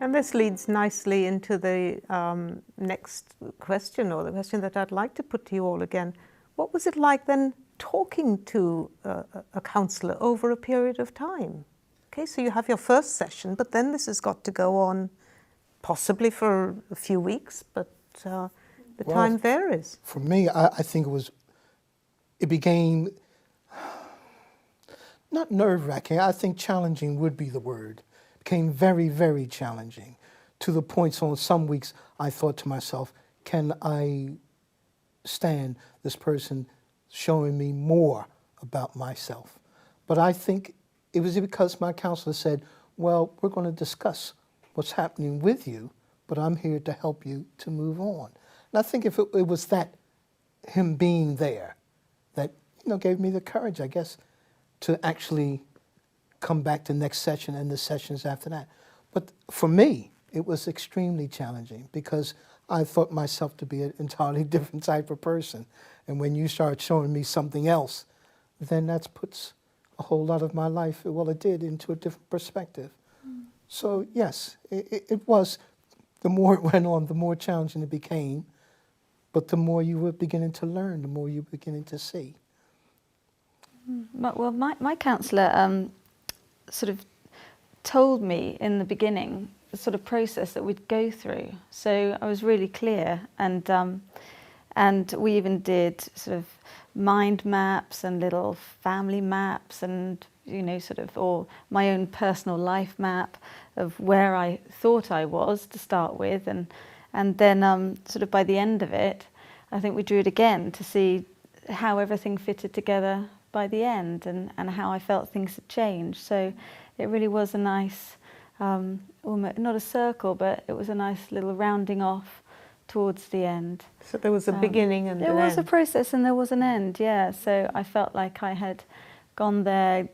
And this leads nicely into the next question, or the question that I'd like to put to you all again. What was it like then talking to a counsellor over a period of time? Okay, so you have your first session, but then this has got to go on possibly for a few weeks, but the time varies. For me, I think it became not nerve-wracking. I think challenging would be the word. It became very, very challenging, to the point so on some weeks I thought to myself, can I stand this person showing me more about myself? But I think it was because my counselor said, well, we're going to discuss what's happening with you, but I'm here to help you to move on. And I think if it was that, him being there, that, gave me the courage, I guess, to actually come back to next session and the sessions after that. But for me, it was extremely challenging because I thought myself to be an entirely different type of person. And when you start showing me something else, then that puts a whole lot of my life, well, it did, into a different perspective. Mm. So yes, it was, the more it went on, the more challenging it became, but the more you were beginning to learn, the more you were beginning to see. Well, my counsellor sort of told me in the beginning the sort of process that we'd go through. So I was really clear, and we even did sort of mind maps and little family maps and, or my own personal life map of where I thought I was to start with. And then sort of by the end of it, I think we drew it again to see how everything fitted together by the end and how I felt things had changed. So it really was a nice, almost, not a circle, but it was a nice little rounding off towards the end. So there was a beginning and an end. There was a process and there was an end, yeah. So I felt like I had gone there,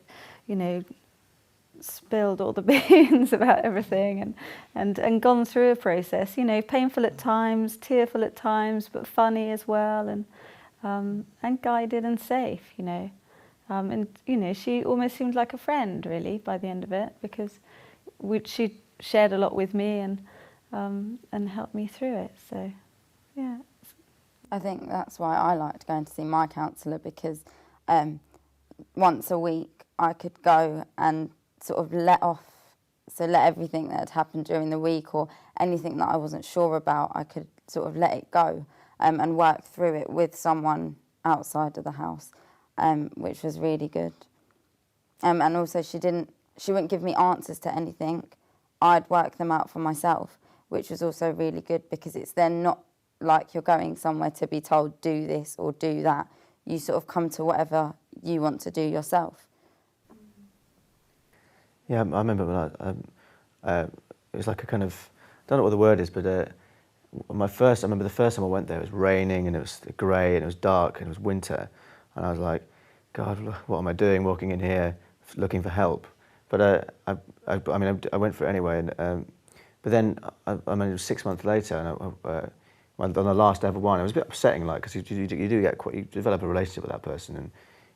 spilled all the beans about everything and gone through a process, painful at times, tearful at times, but funny as well, and guided and safe, and she almost seemed like a friend really by the end of it, because she shared a lot with me and helped me through it. So yeah, I think that's why I liked going to see my counsellor, because once a week I could go and sort of let everything that had happened during the week or anything that I wasn't sure about, I could sort of let it go and work through it with someone outside of the house, which was really good. And also she wouldn't give me answers to anything. I'd work them out for myself, which was also really good, because it's then not like you're going somewhere to be told do this or do that. You sort of come to whatever you want to do yourself. Yeah, I remember when it was like a kind of, I don't know what the word is, but I remember the first time I went there, it was raining and it was grey and it was dark and it was winter, and I was like, God, what am I doing walking in here looking for help? But I went for it anyway, and but then it was 6 months later, and on the last ever one, it was a bit upsetting, like, because you develop a relationship with that person, and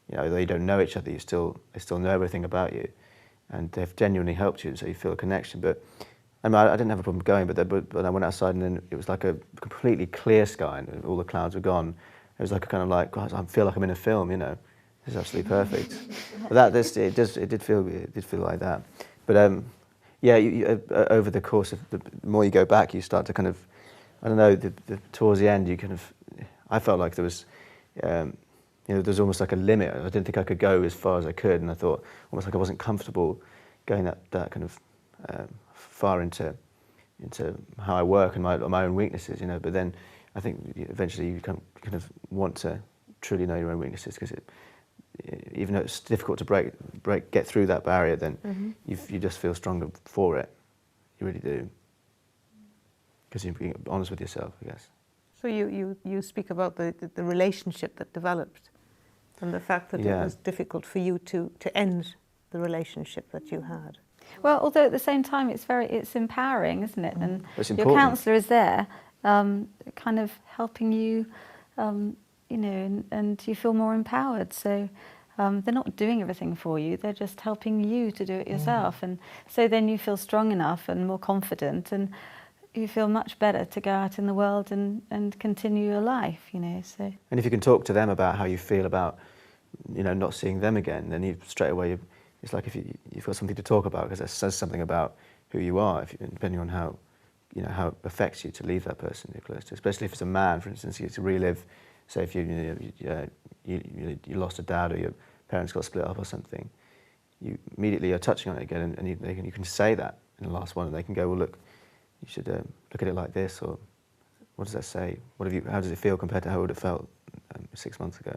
though you don't know each other, they still know everything about you. And they've genuinely helped you, and so you feel a connection. But I didn't have a problem going, but I went outside, and then it was like a completely clear sky, and all the clouds were gone. It was like a kind of like, God, I feel like I'm in a film, This is absolutely perfect. But it did feel like that. But over the course of the more you go back, you start to kind of, I don't know, towards the end, I felt like there was. There's almost like a limit. I didn't think I could go as far as I could, and I thought almost like I wasn't comfortable going that kind of far into how I work and my own weaknesses, But then I think eventually you kind of want to truly know your own weaknesses, because even though it's difficult to get through that barrier, then you just feel stronger for it. You really do, because you're being honest with yourself, I guess. So you speak about the relationship that developed, and the fact that it was difficult for you to end the relationship that you had. Well, although at the same time it's empowering, isn't it? And your counsellor is there, kind of helping you, and you feel more empowered. So They're not doing everything for you, they're just helping you to do it yourself. And so then you feel strong enough and more confident, and you feel much better to go out in the world and continue your life, you know. So. And if you can talk to them about how you feel about, you know, not seeing them again, then you straight away, it's like if you've got something to talk about, because it says something about who you are, depending on how, you know, how it affects you to leave that person you're close to. Especially if it's a man, for instance, you get to relive, say if you lost a dad or your parents got split up or something, you immediately are touching on it again, and you can say that in the last one, and they can go, well, look, you should look at it like this, or what does that say? How does it feel compared to how it would have felt 6 months ago?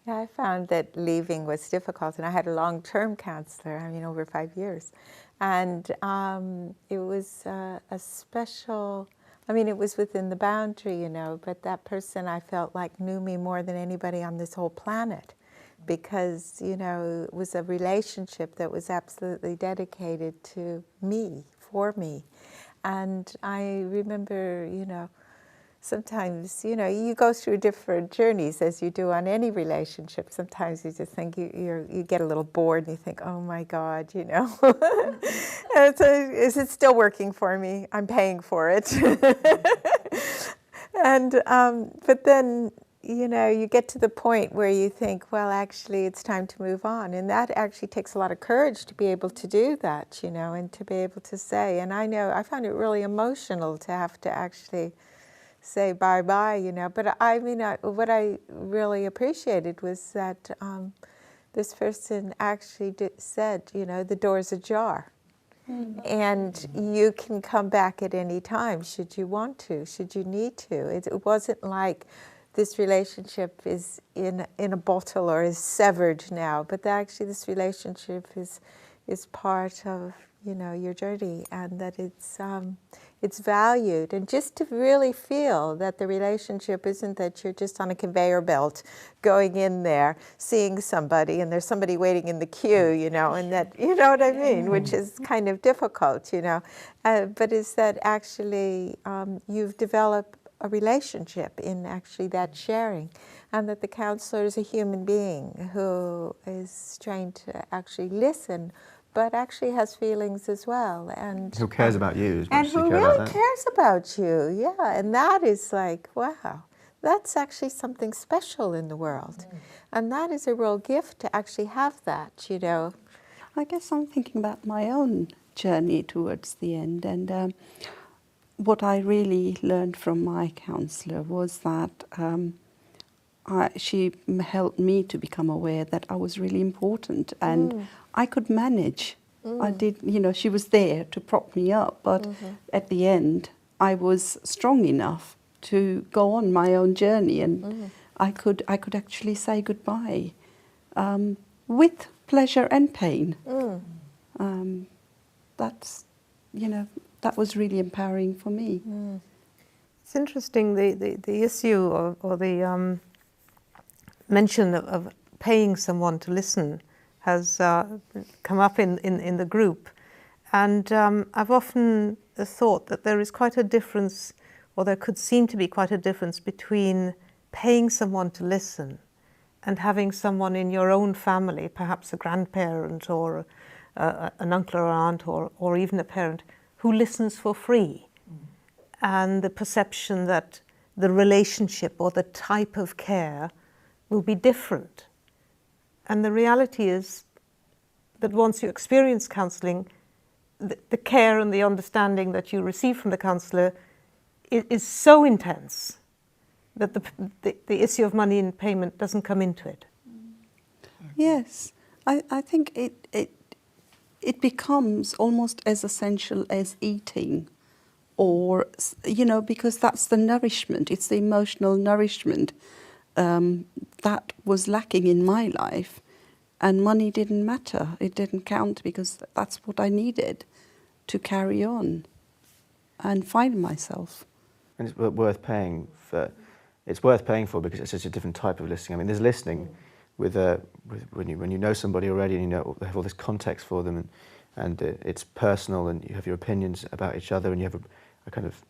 Yeah, I found that leaving was difficult, and I had a long-term counsellor, I mean, over 5 years. And it was a special, I mean, it was within the boundary, you know, but that person I felt like knew me more than anybody on this whole planet, because, you know, it was a relationship that was absolutely dedicated to me, for me. And I remember, you know, sometimes, you know, you go through different journeys as you do on any relationship. Sometimes you just think you get a little bored and you think, oh my God, you know, is it still working for me? I'm paying for it. And, but then, you know, you get to the point where you think, well, actually, it's time to move on. And that actually takes a lot of courage to be able to do that, you know, and to be able to say. And I found it really emotional to have to actually say bye-bye, you know. But I mean, what I really appreciated was that this person actually said, you know, the door's ajar. And you can come back at any time should you want to, should you need to. It wasn't like this relationship is in a bottle or is severed now, but actually this relationship is part of, you know, your journey, and that it's valued. And just to really feel that the relationship isn't that you're just on a conveyor belt going in there, seeing somebody, and there's somebody waiting in the queue, you know, and that, you know what I mean, which is kind of difficult, you know, but is that actually you've developed a relationship in actually that sharing, and that the counselor is a human being who is trained to actually listen, but actually has feelings as well, and who cares about you as much and as you who care really about them. cares about you, yeah. And that is like, wow, that's actually something special in the world, and that is a real gift to actually have that, you know. I guess I'm thinking about my own journey towards the end, and what I really learned from my counsellor was that she helped me to become aware that I was really important, and I could manage. I did, you know, she was there to prop me up, but at the end I was strong enough to go on my own journey, and I could actually say goodbye with pleasure and pain. That's, you know, that was really empowering for me. It's interesting, the issue or the mention of paying someone to listen has come up in the group. And I've often thought that there is quite a difference, or there could seem to be quite a difference between paying someone to listen and having someone in your own family, perhaps a grandparent or an uncle or aunt or even a parent, who listens for free. And the perception that the relationship or the type of care will be different. And the reality is that once you experience counselling, the care and the understanding that you receive from the counsellor is so intense that the issue of money and payment doesn't come into it. Yes, I think it becomes almost as essential as eating, or, you know, because that's the nourishment, it's the emotional nourishment that was lacking in my life, and money didn't matter, it didn't count, because that's what I needed to carry on and find myself. And it's worth paying for. It's worth paying for because it's such a different type of listening. I mean, there's listening with when you know somebody already, and you know they have all this context for them, and it's personal, and you have your opinions about each other, and you have a kind of